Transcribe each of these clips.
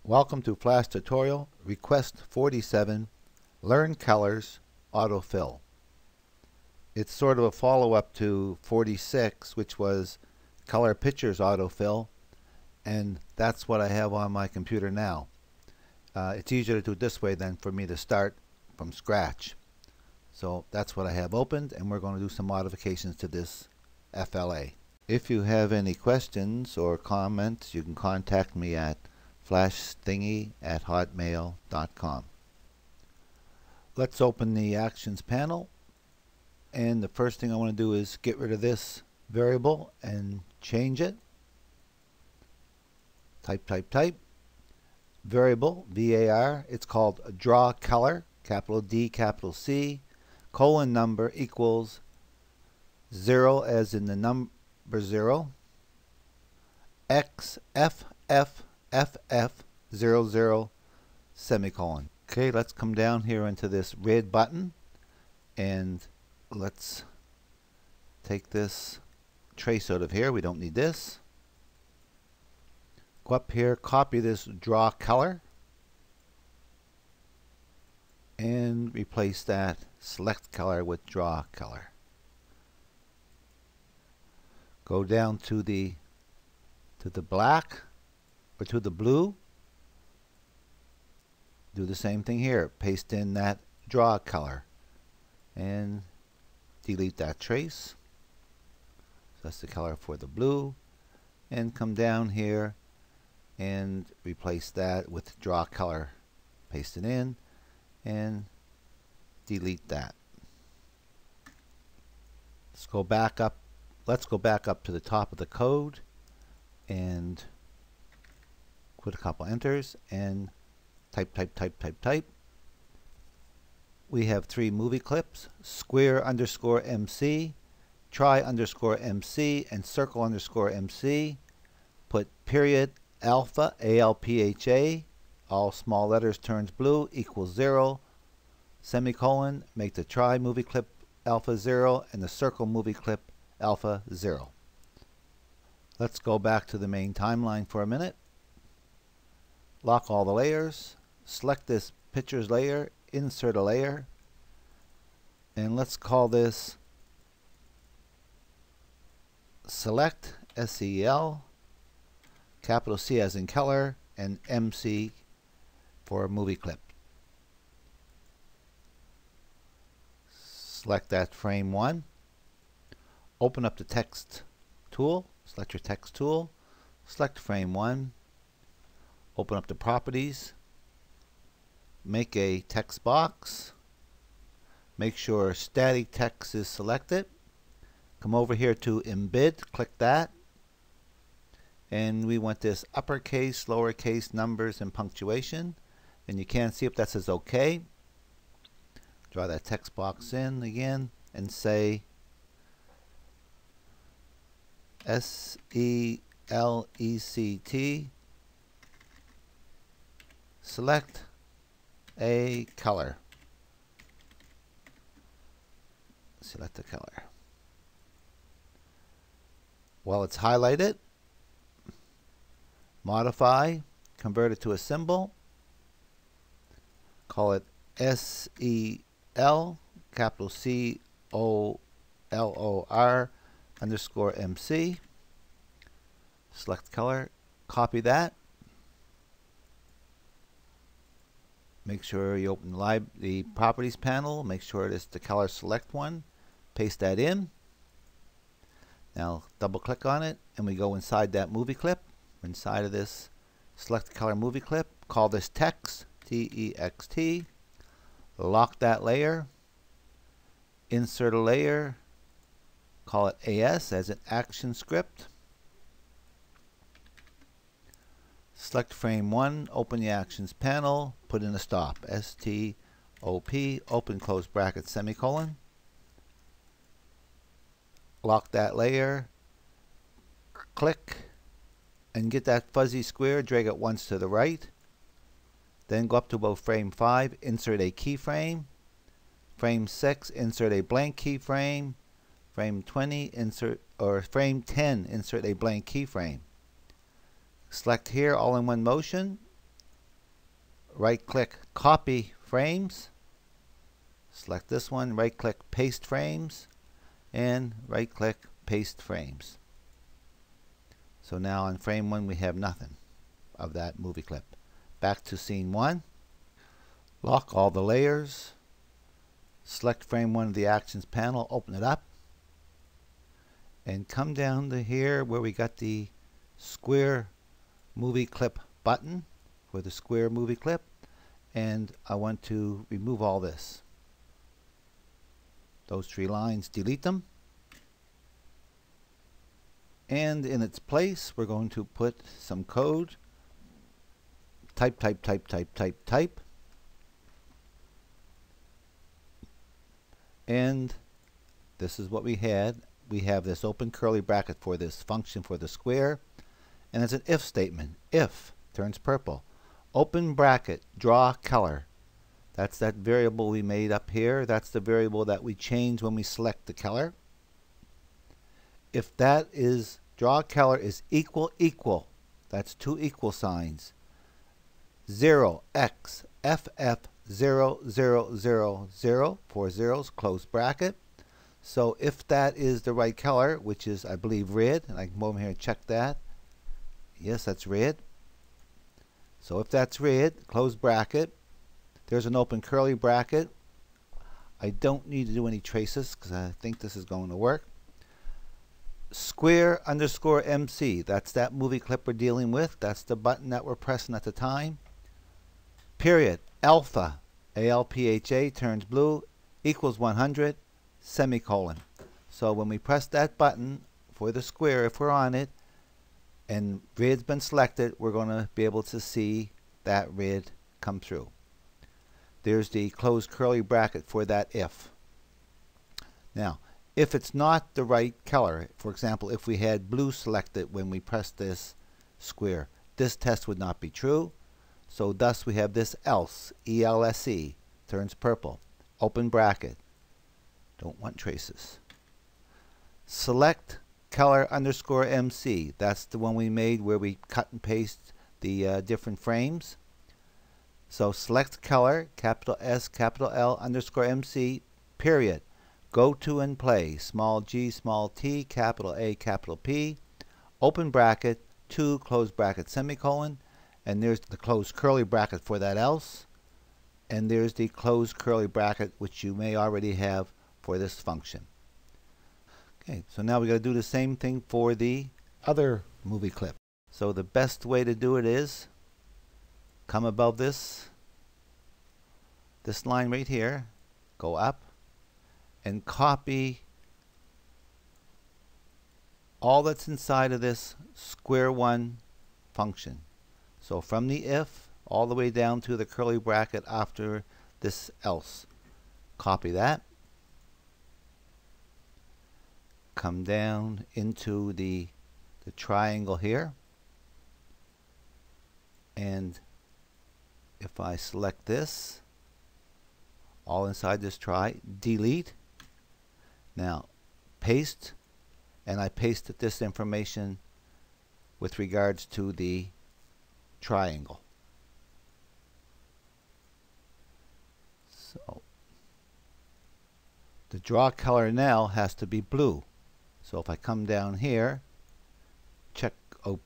Welcome to Flash Tutorial Request 47 Learn Colors Autofill. It's sort of a follow-up to 46, which was Color Pictures Autofill, and that's what I have on my computer now. It's easier to do it this way than for me to start from scratch. So that's what I have opened, and we're going to do some modifications to this FLA. If you have any questions or comments, you can contact me at flashthingy@hotmail.com. Let's open the Actions panel, and the first thing I want to do is get rid of this variable and change it. Type. Variable, VAR, it's called draw color, capital D, capital C, colon number equals 0 as in the number 0, X, F, 00, semicolon. Okay, let's come down here into this red button and let's take this trace out of here. We don't need this. Go up here, copy this draw color and replace that select color with draw color. Go down to the black or to the blue. Do the same thing here. Paste in that draw color and delete that trace. So that's the color for the blue. And come down here and replace that with draw color. Paste it in and delete that. Let's go back up to the top of the code and put a couple enters and type. We have 3 movie clips: square underscore MC, try underscore MC, and circle underscore MC. Put period alpha, ALPHA, all small letters turns blue, equals 0, semicolon, make the try movie clip alpha 0 and the circle movie clip alpha 0. Let's go back to the main timeline for a minute. Lock all the layers, select this pictures layer, insert a layer, and let's call this select, SEL, capital C as in color, and MC for a movie clip. Select that frame 1. Open up the text tool, select your text tool, select frame 1. Open up the properties, make a text box, make sure static text is selected, come over here to embed, click that, and we want this uppercase, lowercase, numbers, and punctuation, and you can't see if that says OK. Draw that text box in again and say SELECT, select a color. Select the color. While it's highlighted, modify, convert it to a symbol, call it SEL, capital COLOR underscore MC, select color, copy that. Make sure you open the properties panel, make sure it is the color select one, paste that in. Now double click on it and we go inside that movie clip. Inside of this select color movie clip, call this text, TEXT, lock that layer, insert a layer, call it AS as an action script. Select frame 1, open the actions panel, put in a stop, STOP, open close bracket, semicolon. Lock that layer, click, and get that fuzzy square, drag it once to the right. Then go up to about frame 5, insert a keyframe. Frame 6, insert a blank keyframe. Frame 20, frame 10, insert a blank keyframe. Select here all in one motion right click copy frames, select this one, right click paste frames, and right click paste frames. So now on frame 1 we have nothing of that movie clip. Back to scene 1, lock all the layers, select frame 1 of the actions panel, open it up, and come down to here where we got the square movie clip button for the square movie clip, and I want to remove all this. Those 3 lines, delete them, and in its place we're going to put some code. Type, type, type, type, type, type, and this is what we had. We have this open curly bracket for this function for the square, and it's an if statement. If turns purple, open bracket, draw color. That's that variable we made up here. That's the variable that we change when we select the color. If that is, draw color is equal, that's 2 equal signs. 0x ff 0 0 0 0, 4 zeros, close bracket. So if that is the right color, which is I believe red, and I can come over here and check that. Yes, that's red. So if that's red, close bracket. There's an open curly bracket. I don't need to do any traces because I think this is going to work. Square underscore MC, that's that movie clip we're dealing with. That's the button that we're pressing at the time. Period. Alpha, ALPHA, turns blue, equals 100, semicolon. So when we press that button for the square, if we're on it, and red's been selected, we're going to be able to see that red come through. There's the closed curly bracket for that if. Now, if it's not the right color, for example, if we had blue selected when we pressed this square, this test would not be true. So thus we have this else, ELSE, turns purple, open bracket. Don't want traces. Select color underscore MC. That's the one we made where we cut and paste the different frames. So select color, capital S, capital L, underscore MC, period. Go to and play, small g, small t, capital A, capital P, open bracket, 2, close bracket, semicolon, and there's the closed curly bracket for that else, and there's the closed curly bracket which you may already have for this function. Okay, so now we got to do the same thing for the other movie clip. So the best way to do it is come above this line right here, go up, and copy all that's inside of this square 1 function. So from the if all the way down to the curly bracket after this else. Copy that. Come down into the triangle here. And if I select this, all inside this delete. Now paste, and I pasted this information with regards to the triangle. So the draw color now has to be blue. So if I come down here, check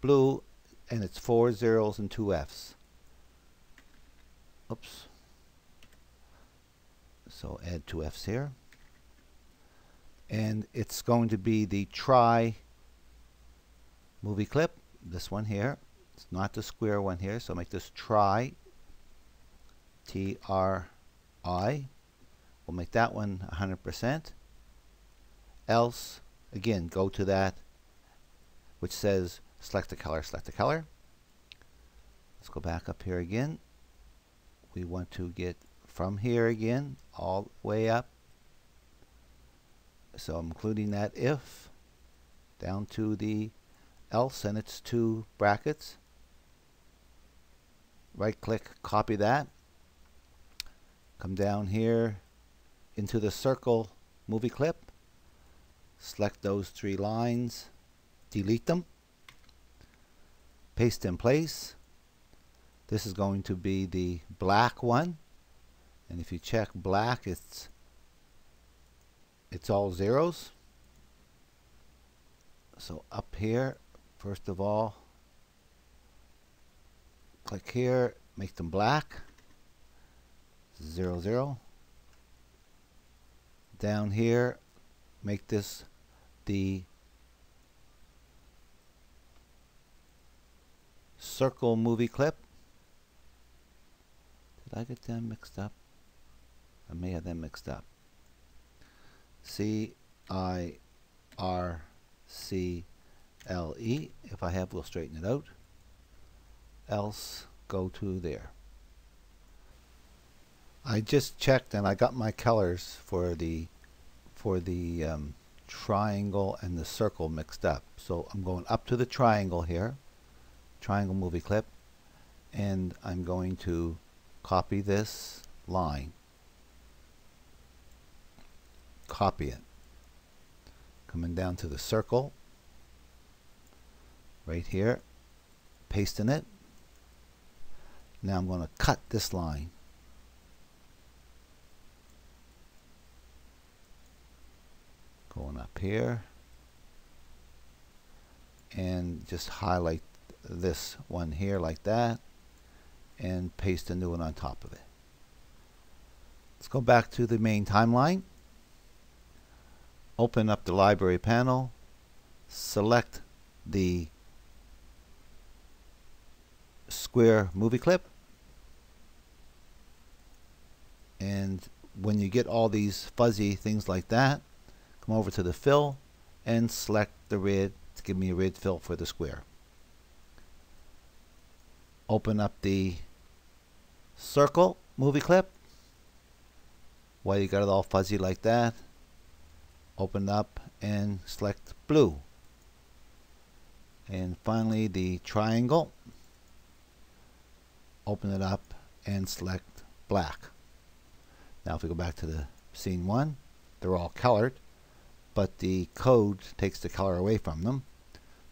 blue, and it's 4 zeros and 2 F's. Oops. So add 2 F's here. And it's going to be the try movie clip, this one here. It's not the square one here, so make this try, T-R-I. We'll make that one 100%. Else, again, go to that which says select the color, select the color. Let's go back up here again. We want to get from here again all the way up. So I'm including that if down to the else, and it's 2 brackets. Right click, copy that. Come down here into the circle movie clip. Select those 3 lines. Delete them. Paste in place. This is going to be the black one, and if you check black, it's all zeros. So up here, first of all, click here, make them black, 0 0. Down here, make this the circle movie clip. Did I get them mixed up? I may have them mixed up. CIRCLE. If I have, we'll straighten it out. Else, go to there. I just checked and I got my colors for the triangle and the circle mixed up. So I'm going up to the triangle here, triangle movie clip, and I'm going to copy this line. Copy it. Coming down to the circle, right here, pasting it. Now I'm going to cut this line. Going up here and just highlight this one here like that and paste a new one on top of it. Let's go back to the main timeline. Open up the library panel, select the square movie clip, and when you get all these fuzzy things like that, come over to the fill and select the red to give me a red fill for the square. Open up the circle movie clip. While you got it all fuzzy like that, open up and select blue. And finally the triangle, open it up and select black. Now if we go back to the scene one, they're all colored, but the code takes the color away from them.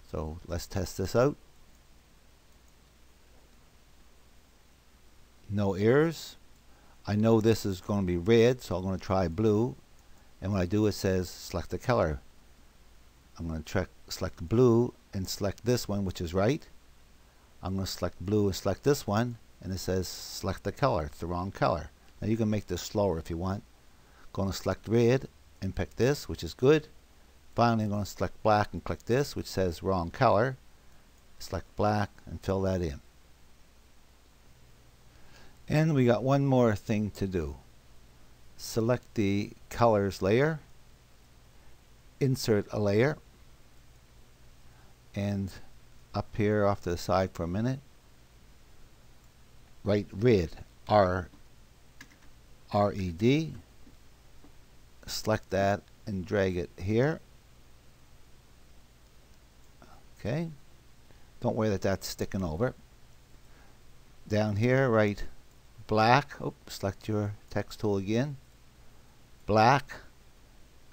So let's test this out. No errors. I know this is going to be red, so I'm going to try blue. And when I do, it says select the color. I'm going to select blue and select this one, which is right. I'm going to select blue and select this one, and it says select the color. It's the wrong color. Now you can make this slower if you want. Going to select red and pick this, which is good. Finally, I'm going to select black and click this, which says wrong color. Select black and fill that in. And we got one more thing to do. Select the colors layer, insert a layer, and up here off to the side for a minute, write red, R-E-D, select that and drag it here. Okay, don't worry that that's sticking over. Down here write black, select your text tool again, black,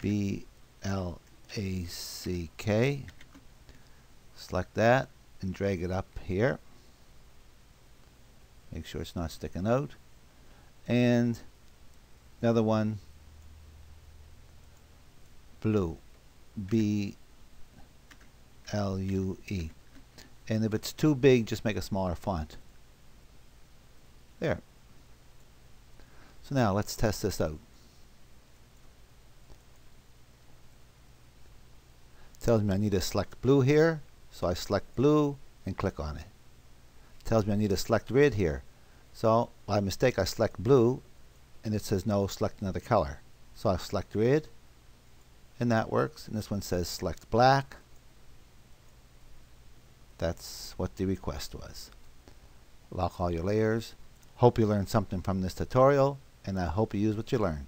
B-L-A-C-K, select that and drag it up here. Make sure it's not sticking out. And another one, blue, B-L-U-E. And if it's too big, just make a smaller font. There. So now let's test this out. Tells me I need to select blue here, so I select blue and click on it. Tells me I need to select red here, so by mistake I select blue and it says no, select another color. So I select red and that works, and this one says select black. That's what the request was. Lock all your layers. Hope you learned something from this tutorial, and I hope you use what you learned.